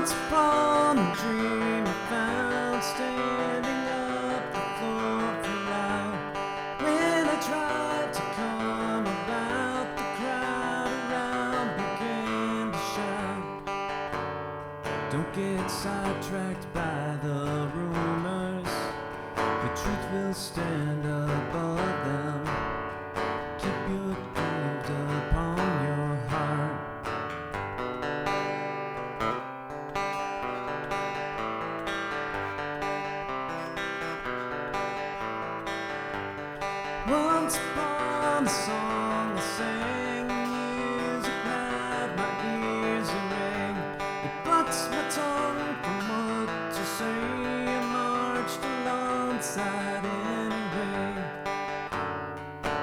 Once upon a dream I found standing up the floor for loud. When I tried to come about, the crowd around began to shout. Don't get sidetracked by the rumors, the truth will stand above them. Keep your gift upon your heart. Once upon a song I sang, music had my ears a ring. It bucks my tongue from what to say. I marched alongside anyway.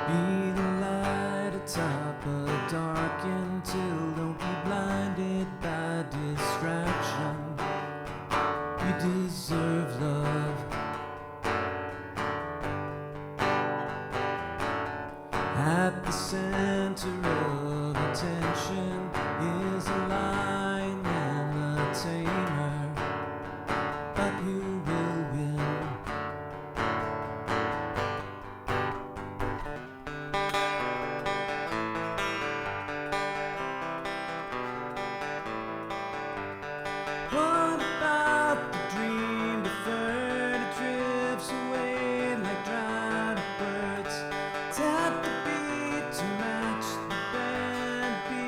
Be the light atop a darkened hill. Don't be blinded by distraction. You deserve love. At the center of attention is a lion and a tamer, but who will win? What about the dream deferred? It drifts away like dried up birds. Tap the beat to match the band. Be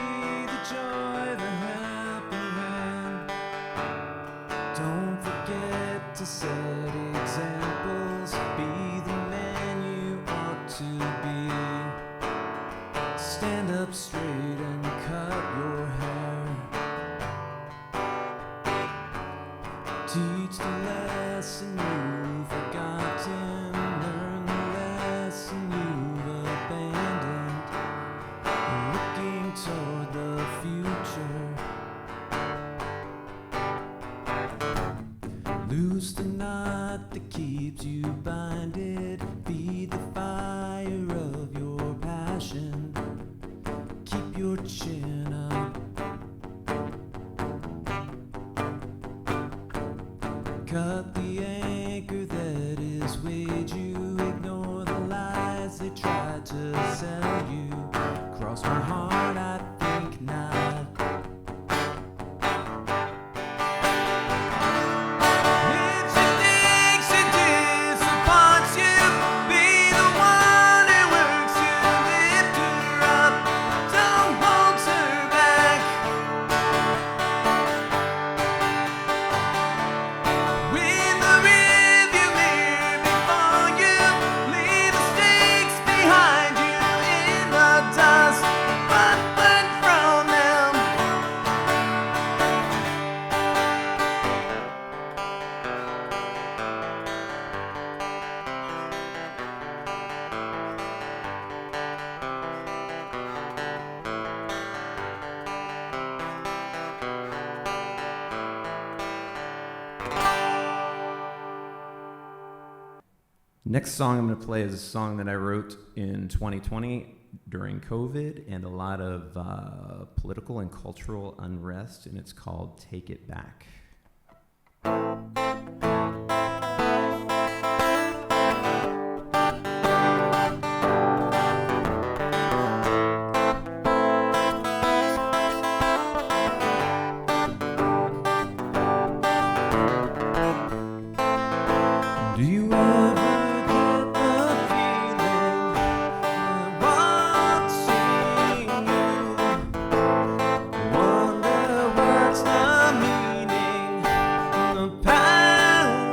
the joy, the happy hand. Don't forget to set examples. Be the man you ought to be. Stand up straight and cut your hair. Teach the lesson you've forgotten. Learn the lesson you've abandoned. Looking toward the future. Loose the knot that keeps you binded. Be the fire of your passion. Keep your chin up. Cut the anchor that is weighed you. Ignore the lies they tried to sell you. Cross my heart, I think not. If she thinks she disappoints you, be the one who works to lift her up. Don't hold her back. With the rearview mirror before you, leave mistakes behind you in the dust, but learn from them. Next song I'm going to play is a song that I wrote in 2020 during COVID and a lot of political and cultural unrest, and it's called Take It Back. Do you ever get the feeling that watching you? Wonder what's the meaning, the power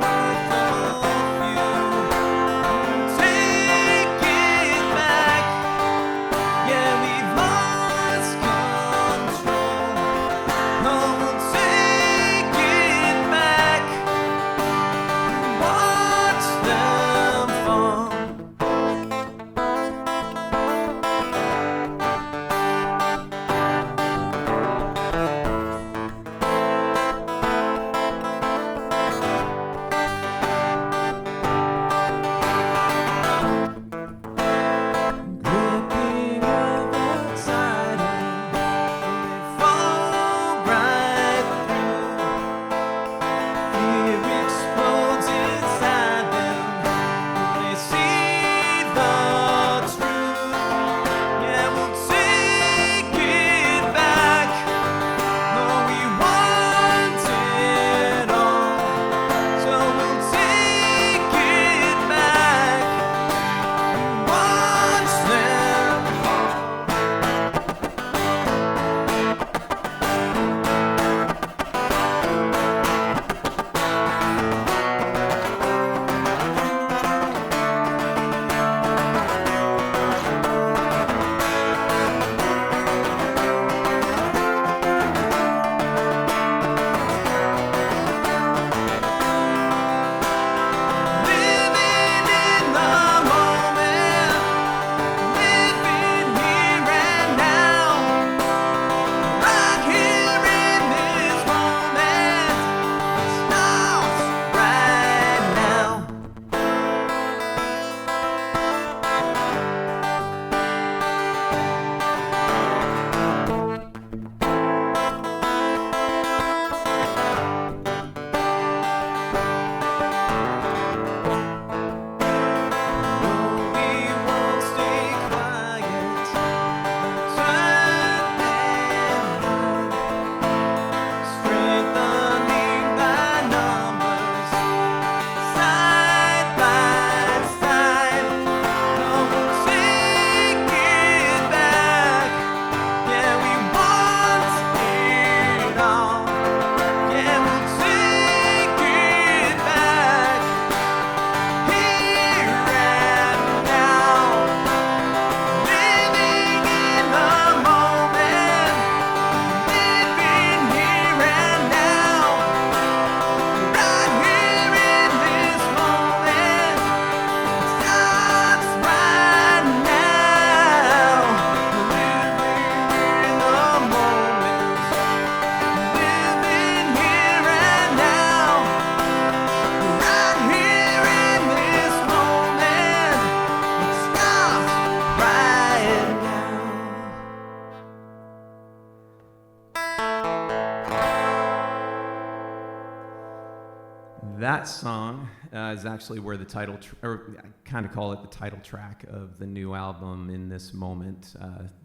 That song is actually where the title, or I kind of call it the title track of the new album, In This Moment.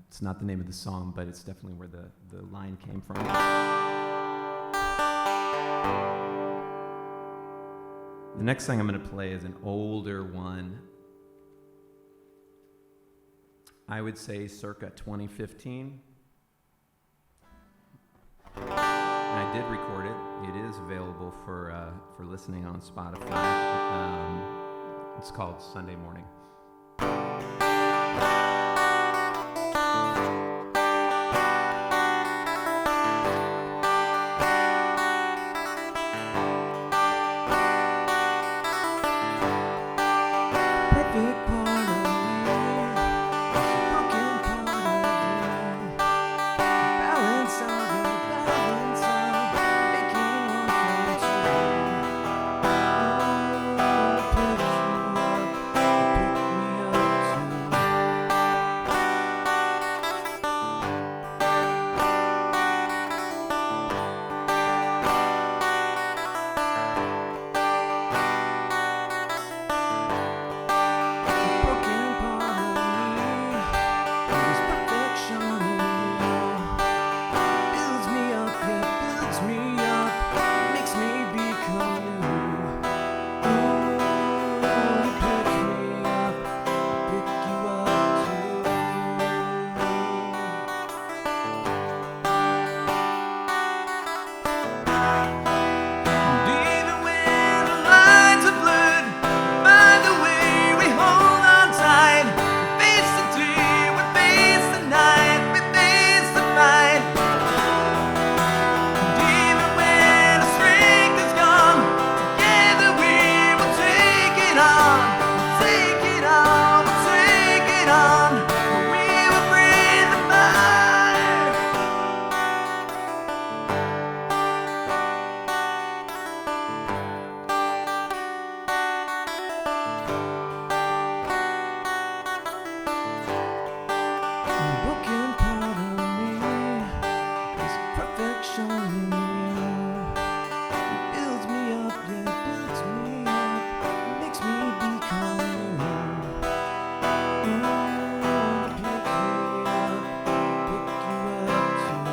It's not the name of the song, but it's definitely where the line came from. The next thing I'm going to play is an older one. I would say circa 2015. I did record it. It is available for listening on Spotify. It's called Sunday Morning. Perfect part of me, broken part of me. Balance out, making one come true. Pick me up broken part of me, there's perfection in you. Builds me up, yeah, builds me up, makes me become new. You pick me up, pick you up too. And even when the lines are blurred, find a way, we hold on tight. We face the day, we face the night, we face the fight. And even when our strength is gone, together we will take it on. We'll take it on, we'll take it on. We will breathe the fire. Broken part of me is perfection in you. It builds me up, yeah, it builds me up, it makes me become new. Pick me up, pick you up too.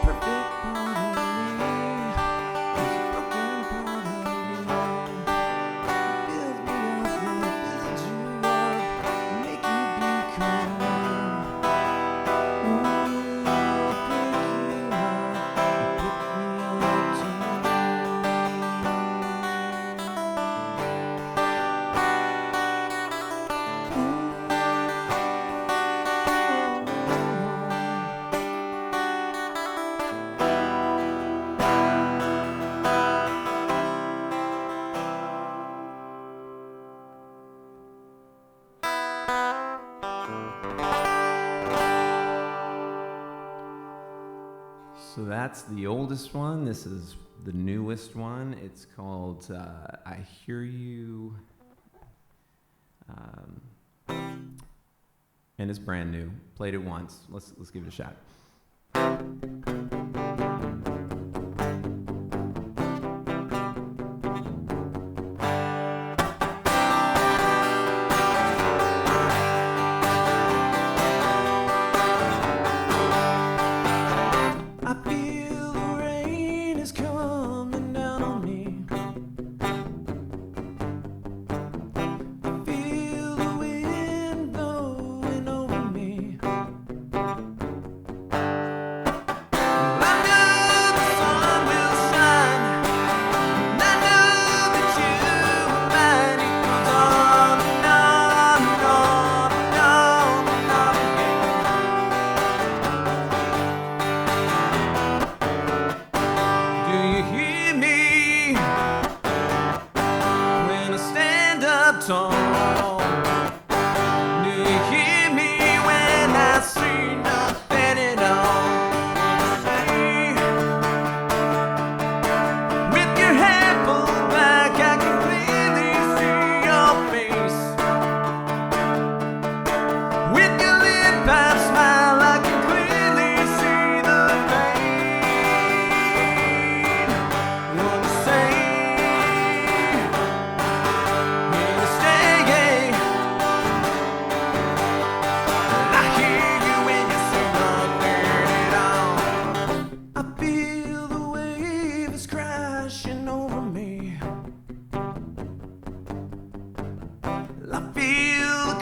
Perfect part of me is broken part of you. Build me up, yeah, build you up, make you become new. Pick you up, pick me up So that's the oldest one. This is the newest one. It's called I Hear You. And it's brand new. Played it once. Let's give it a shot. I feel the rain is coming down on me. I feel the wind blowing over me.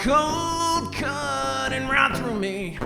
cold cutting right through me.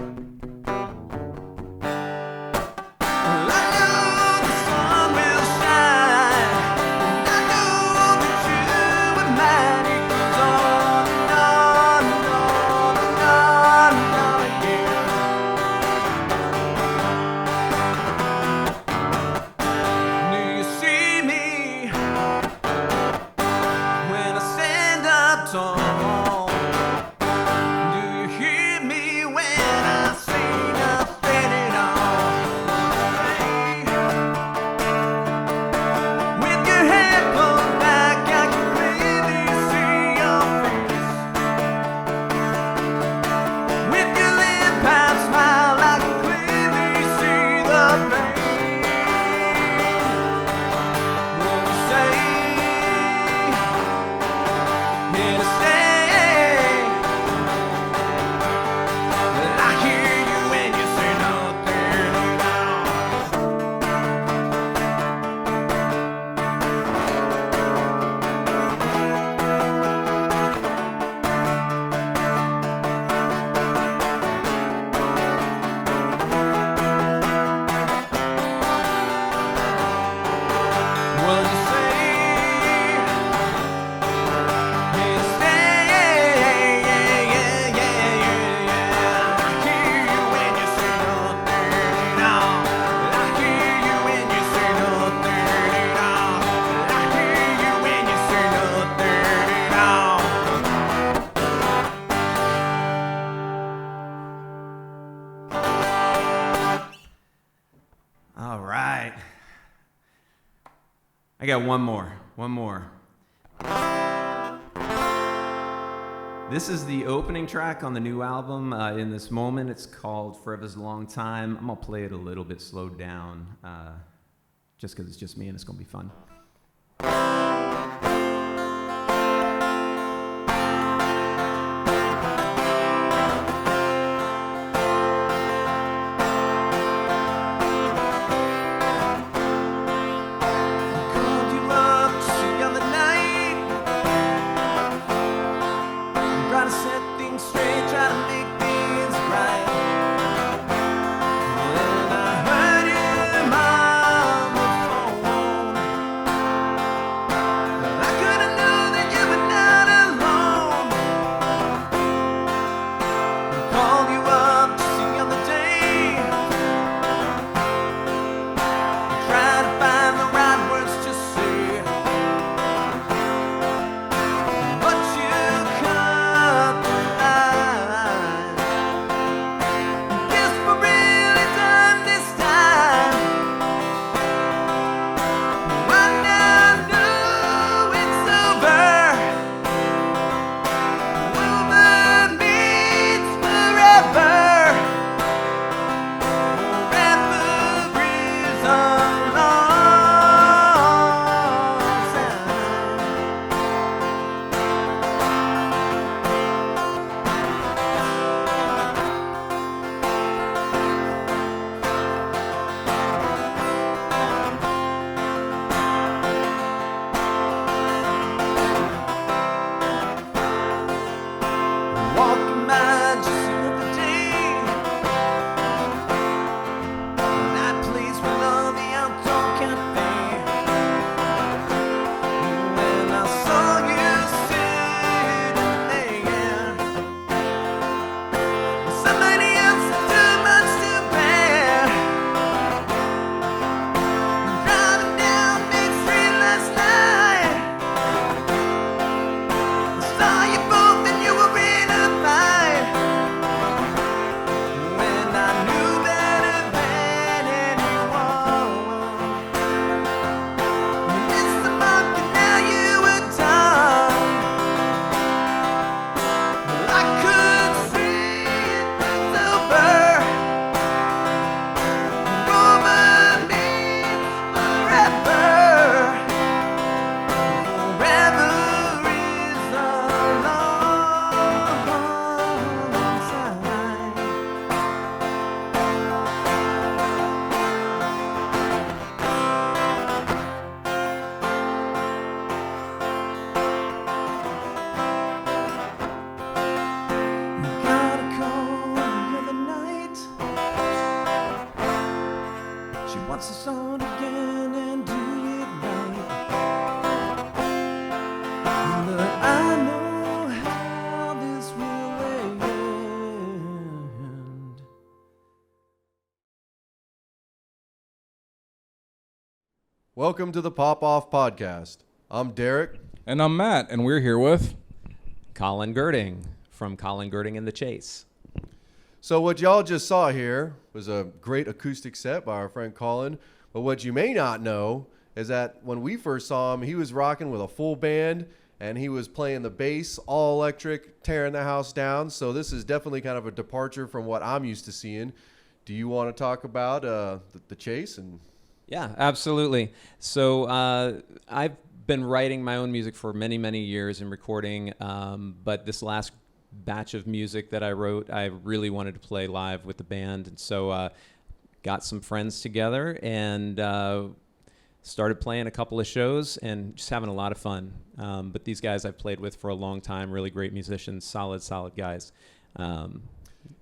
I got one more. This is the opening track on the new album, In This Moment. It's called Forever's Long Time. I'm going to play it a little bit slowed down, just because it's just me and it's going to be fun. Welcome to the Pop Off Podcast. I'm Derek. And I'm Matt, and we're here with... Colin Gerding from Colin Gerding and the Chase. So what y'all just saw here was a great acoustic set by our friend Colin. But what you may not know is that when we first saw him, he was rocking with a full band, and he was playing the bass, all electric, tearing the house down. So this is definitely kind of a departure from what I'm used to seeing. Do you want to talk about the Chase? Yeah, absolutely. So I've been writing my own music for many, many years and recording, but this last batch of music that I wrote, I really wanted to play live with the band. And so got some friends together and started playing a couple of shows and just having a lot of fun. But these guys I've played with for a long time, really great musicians, solid guys.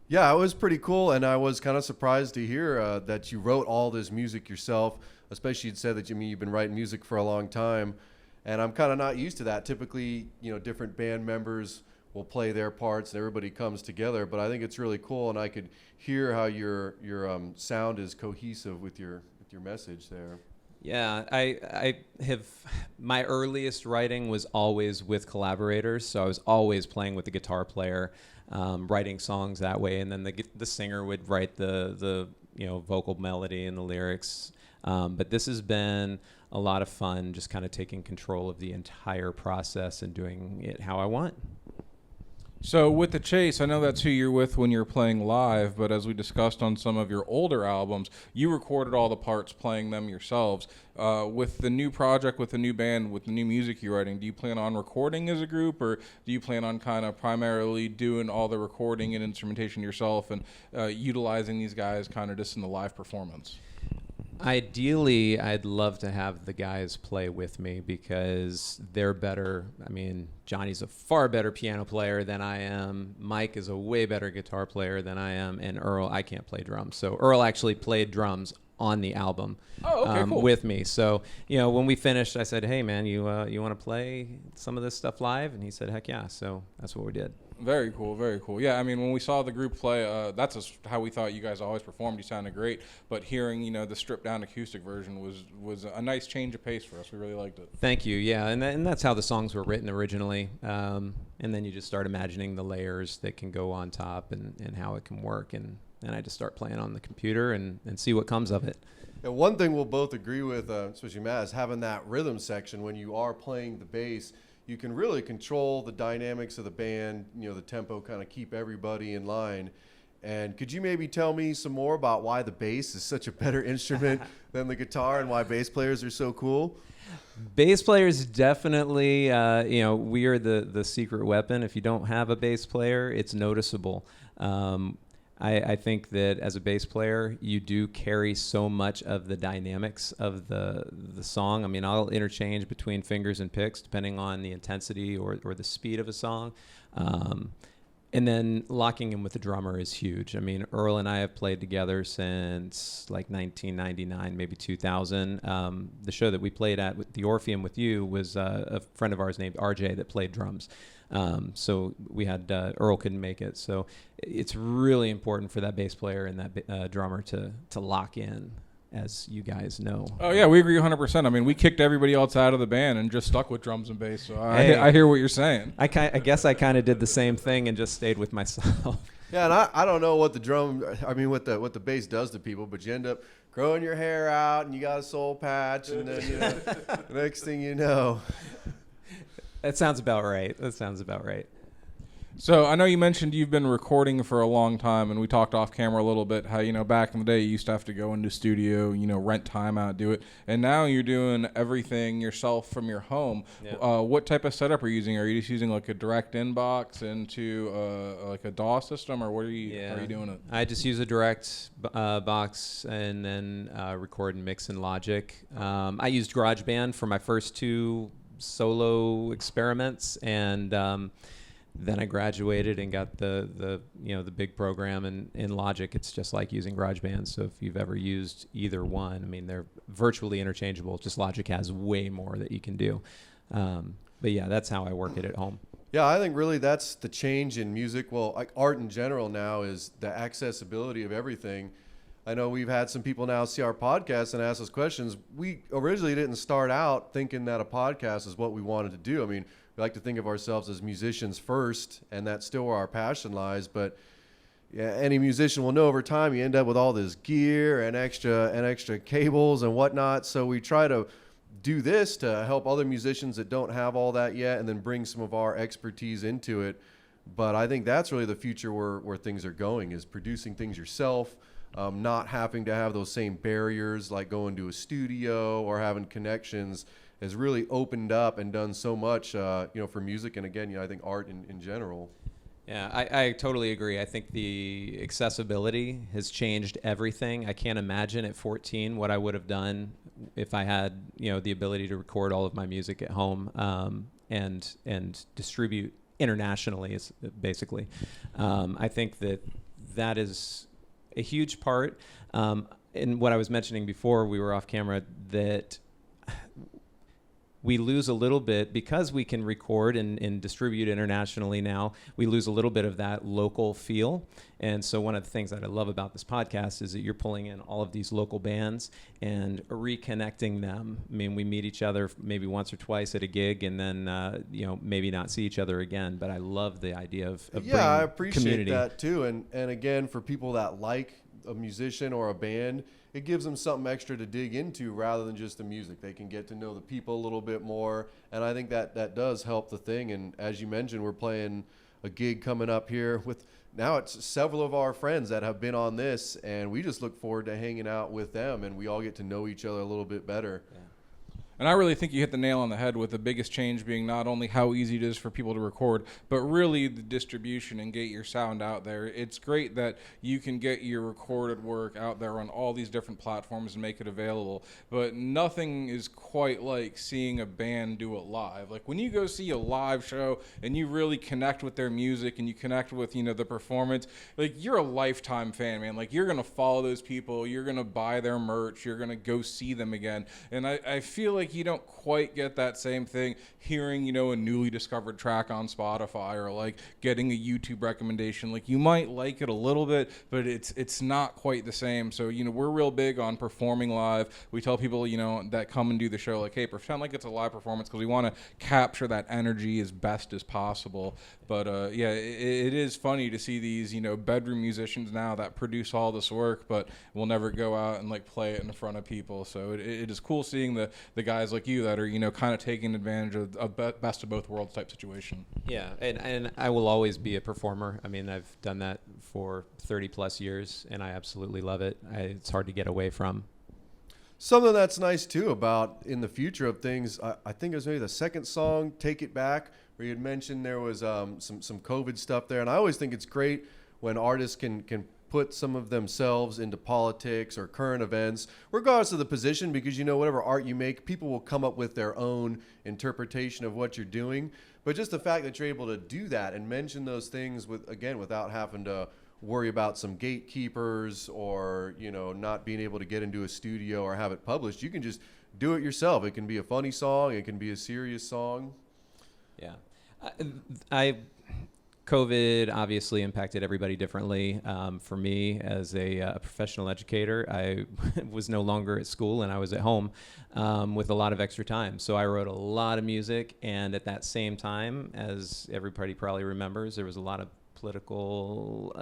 Yeah, it was pretty cool, and I was kind of surprised to hear that you wrote all this music yourself, especially you'd said that you've been writing music for a long time, and I'm kind of not used to that. Typically, different band members will play their parts and everybody comes together, but I think it's really cool, and I could hear how your sound is cohesive with your message there. Yeah, I have, my earliest writing was always with collaborators, so I was always playing with the guitar player, writing songs that way, and then the singer would write the vocal melody and the lyrics. But this has been a lot of fun, just kind of taking control of the entire process and doing it how I want. So with the Chase, I know that's who you're with when you're playing live, but as we discussed on some of your older albums, you recorded all the parts playing them yourselves. With the new project, with the new band, with the new music you're writing, do you plan on recording as a group, or do you plan on kind of primarily doing all the recording and instrumentation yourself and utilizing these guys kind of just in the live performance? Ideally, I'd love to have the guys play with me because they're better. I mean, Johnny's a far better piano player than I am. Mike is a way better guitar player than I am. And Earl, I can't play drums. So Earl actually played drums on the album cool. with me. So, when we finished, I said, hey, man, you want to play some of this stuff live? And he said, heck yeah. So that's what we did. Very cool, very cool. Yeah, I mean, when we saw the group play, that's just how we thought you guys always performed. You sounded great, but hearing, the stripped-down acoustic version was a nice change of pace for us. We really liked it. Thank you, yeah, and that's how the songs were written originally, and then you just start imagining the layers that can go on top and how it can work, and I just start playing on the computer and see what comes of it. And one thing we'll both agree with, especially Matt, is having that rhythm section when you are playing the bass. You can really control the dynamics of the band, the tempo, kind of keep everybody in line. And could you maybe tell me some more about why the bass is such a better instrument than the guitar and why bass players are so cool? Bass players definitely, we are the secret weapon. If you don't have a bass player, it's noticeable. I think that as a bass player, you do carry so much of the dynamics of the song. I mean, I'll interchange between fingers and picks depending on the intensity or the speed of a song. And then locking in with the drummer is huge. I mean, Earl and I have played together since like 1999, maybe 2000. The show that we played at with the Orpheum with you was a friend of ours named RJ that played drums. So we had Earl couldn't make it. So it's really important for that bass player and that drummer to lock in, as you guys know. Oh, yeah, we agree 100%. I mean, we kicked everybody else out of the band and just stuck with drums and bass. So I hear what you're saying. I guess I kind of did the same thing and just stayed with myself. Yeah, and I don't know what what the bass does to people, but you end up growing your hair out and you got a soul patch, and then the next thing you know. That sounds about right. So I know you mentioned you've been recording for a long time, and we talked off camera a little bit how, back in the day you used to have to go into studio, rent time out, do it. And now you're doing everything yourself from your home. Yeah. What type of setup are you using? Are you just using like a direct inbox into like a DAW system, or what are you doing it? I just use a direct box and then record and mix in Logic. I used GarageBand for my first two solo experiments, and then I graduated and got the big program in Logic. It's just like using GarageBand. So if you've ever used either one, I mean, they're virtually interchangeable. Just Logic has way more that you can do. But yeah, that's how I work it at home. Yeah, I think really that's the change in music. Well, like art in general now is the accessibility of everything. I know we've had some people now see our podcast and ask us questions. We originally didn't start out thinking that a podcast is what we wanted to do. I mean, we like to think of ourselves as musicians first, and that's still where our passion lies. But yeah, any musician will know over time you end up with all this gear and extra cables and whatnot. So we try to do this to help other musicians that don't have all that yet, and then bring some of our expertise into it. But I think that's really the future where things are going, is producing things yourself, not having to have those same barriers like going to a studio or having connections has really opened up and done so much, for music. And again, I think art in general. Yeah, I totally agree. I think the accessibility has changed everything. I can't imagine at 14 what I would have done if I had, the ability to record all of my music at home and distribute internationally, is basically. I think that is a huge part. And what I was mentioning before we were off camera, that we lose a little bit because we can record and distribute internationally now. We lose a little bit of that local feel. And so one of the things that I love about this podcast is that you're pulling in all of these local bands and reconnecting them. I mean, we meet each other maybe once or twice at a gig, and then maybe not see each other again. But I love the idea of bringing I appreciate community. that too. And again, for people that like a musician or a band, it gives them something extra to dig into rather than just the music. They can get to know the people a little bit more, and I think that does help the thing. And as you mentioned, we're playing a gig coming up here with, now it's several of our friends that have been on this, and we just look forward to hanging out with them, and we all get to know each other a little bit better. Yeah. And I really think you hit the nail on the head, with the biggest change being not only how easy it is for people to record, but really the distribution and get your sound out there. It's great that you can get your recorded work out there on all these different platforms and make it available, but nothing is quite like seeing a band do it live. Like when you go see a live show and you really connect with their music and you connect with, the performance, like you're a lifetime fan, man. Like you're going to follow those people, you're going to buy their merch, you're going to go see them again. And I feel like you don't quite get that same thing hearing, a newly discovered track on Spotify, or like getting a YouTube recommendation. Like you might like it a little bit, but it's not quite the same. So, we're real big on performing live. We tell people, that come and do the show, like, hey, pretend like it's a live performance, because we want to capture that energy as best as possible. But it is funny to see these, bedroom musicians now that produce all this work, but will never go out and like play it in front of people. So it is cool seeing the guys like you that are, kind of taking advantage of a best of both worlds type situation. Yeah, and I will always be a performer. I mean, I've done that for 30 plus years, and I absolutely love it. It's hard to get away from. Something that's nice too about in the future of things, I think it was maybe the second song, Take It Back, where you had mentioned there was some COVID stuff there. And I always think it's great when artists can put some of themselves into politics or current events, regardless of the position, because whatever art you make, people will come up with their own interpretation of what you're doing. But just the fact that you're able to do that and mention those things without having to worry about some gatekeepers or not being able to get into a studio or have it published, you can just do it yourself. It can be a funny song, it can be a serious song. Yeah, COVID obviously impacted everybody differently. For me, as a professional educator, I was no longer at school and I was at home with a lot of extra time. So I wrote a lot of music, and at that same time, as everybody probably remembers, there was a lot of political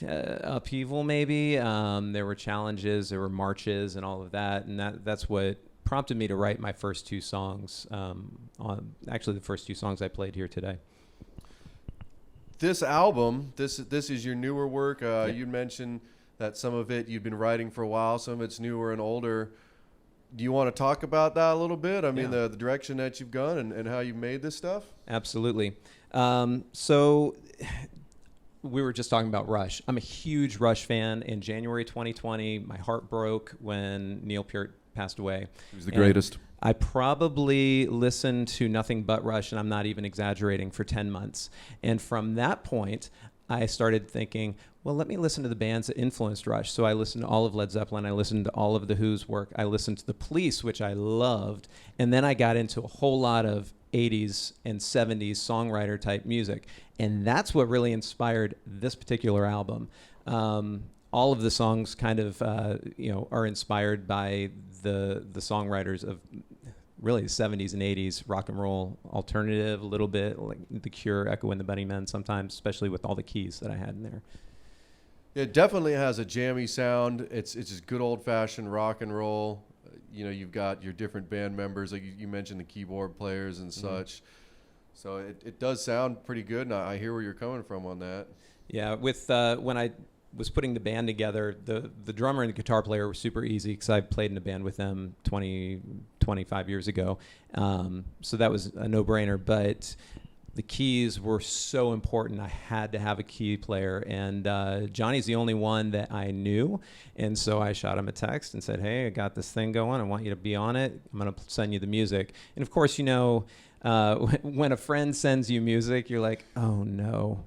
upheaval maybe. There were challenges, there were marches and all of that, and that's what prompted me to write my first two songs, actually the first two songs I played here today. This album, this is your newer work. Yeah. You mentioned that some of it you've been writing for a while, some of it's newer and older. Do you want to talk about that a little bit? I mean, the direction that you've gone and how you've made this stuff? Absolutely. So we were just talking about Rush. I'm a huge Rush fan. In January 2020, my heart broke when Neil Peart passed away. He was the greatest. I probably listened to nothing but Rush, and I'm not even exaggerating, for 10 months. And from that point, I started thinking, well, let me listen to the bands that influenced Rush. So I listened to all of Led Zeppelin. I listened to all of The Who's work. I listened to The Police, which I loved. And then I got into a whole lot of 80s and 70s songwriter type music. And that's what really inspired this particular album. all of the songs kind of are inspired by the songwriters of really the 70s and 80s rock and roll alternative, a little bit like The Cure, Echo and the Bunnymen sometimes, especially with all the keys that I had in there. It definitely has a jammy sound. It's just good old-fashioned rock and roll. You've got your different band members, like you mentioned the keyboard players and such. So it does sound pretty good, and I hear where you're coming from on that. Yeah, with when I was putting the band together, the drummer and the guitar player were super easy because I played in a band with them 25 years ago. So that was a no-brainer. But the keys were so important. I had to have a key player. And Johnny's the only one that I knew. And so I shot him a text and said, hey, I got this thing going. I want you to be on it. I'm going to send you the music. And, of course, when a friend sends you music, you're like, oh no,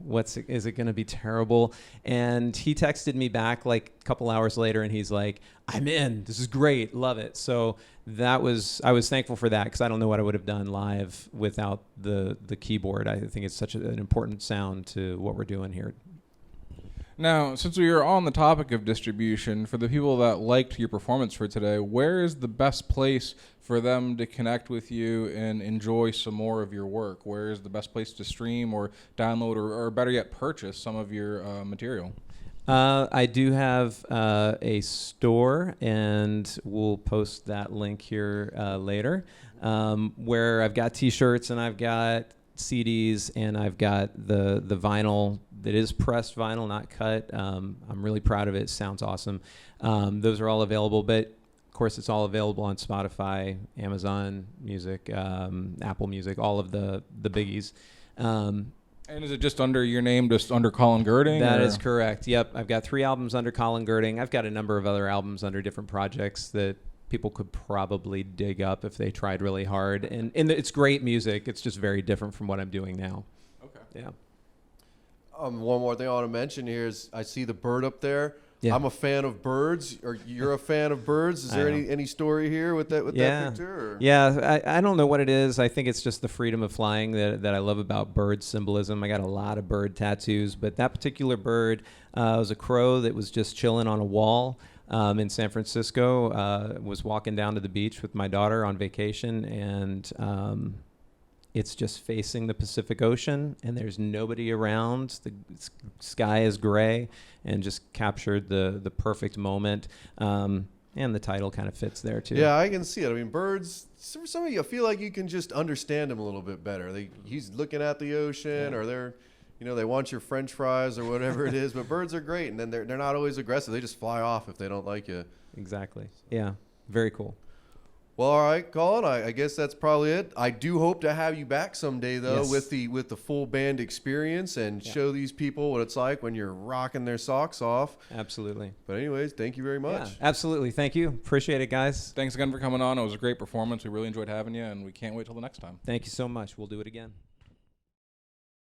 is it going to be terrible? And he texted me back like a couple hours later, and he's like, I'm in. This is great. Love it. So I was thankful for that, because I don't know what I would have done live without the keyboard. I think it's such an important sound to what we're doing here. Now, since we are on the topic of distribution, for the people that liked your performance for today, where is the best place for them to connect with you and enjoy some more of your work? Where is the best place to stream or download or better yet, purchase some of your material? I do have a store, and we'll post that link here later, where I've got T-shirts and I've got CDs and I've got the vinyl that is pressed vinyl, not cut. I'm really proud of it. It sounds awesome. Those are all available, but of course it's all available on Spotify, Amazon Music, Apple Music, all of the biggies. And is it just under your name, just under Colin Gerding? That is correct. Yep. I've got 3 albums under Colin Gerding. I've got a number of other albums under different projects that people could probably dig up if they tried really hard. And it's great music. It's just very different from what I'm doing now. Okay. Yeah. One more thing I want to mention here is I see the bird up there. Yeah. I'm a fan of birds, or you're a fan of birds. Is there any story here with that picture? Or? Yeah, I don't know what it is. I think it's just the freedom of flying that I love about bird symbolism. I got a lot of bird tattoos, but that particular bird was a crow that was just chilling on a wall in San Francisco. Was walking down to the beach with my daughter on vacation, and it's just facing the Pacific Ocean, and there's nobody around. The sky is gray, and just captured the perfect moment. And the title kind of fits there too. Yeah, I can see it. I mean, birds, for some of you, I feel like you can just understand them a little bit better. He's looking at the ocean, or they're, they want your French fries or whatever it is. But birds are great, and then they're not always aggressive. They just fly off if they don't like you. Exactly. Yeah. Very cool. Well, all right, Colin. I guess that's probably it. I do hope to have you back someday, though, Yes. with the full band experience and show these people what it's like when you're rocking their socks off. Absolutely. But anyways, thank you very much. Yeah, absolutely. Thank you. Appreciate it, guys. Thanks again for coming on. It was a great performance. We really enjoyed having you, and we can't wait till the next time. Thank you so much. We'll do it again.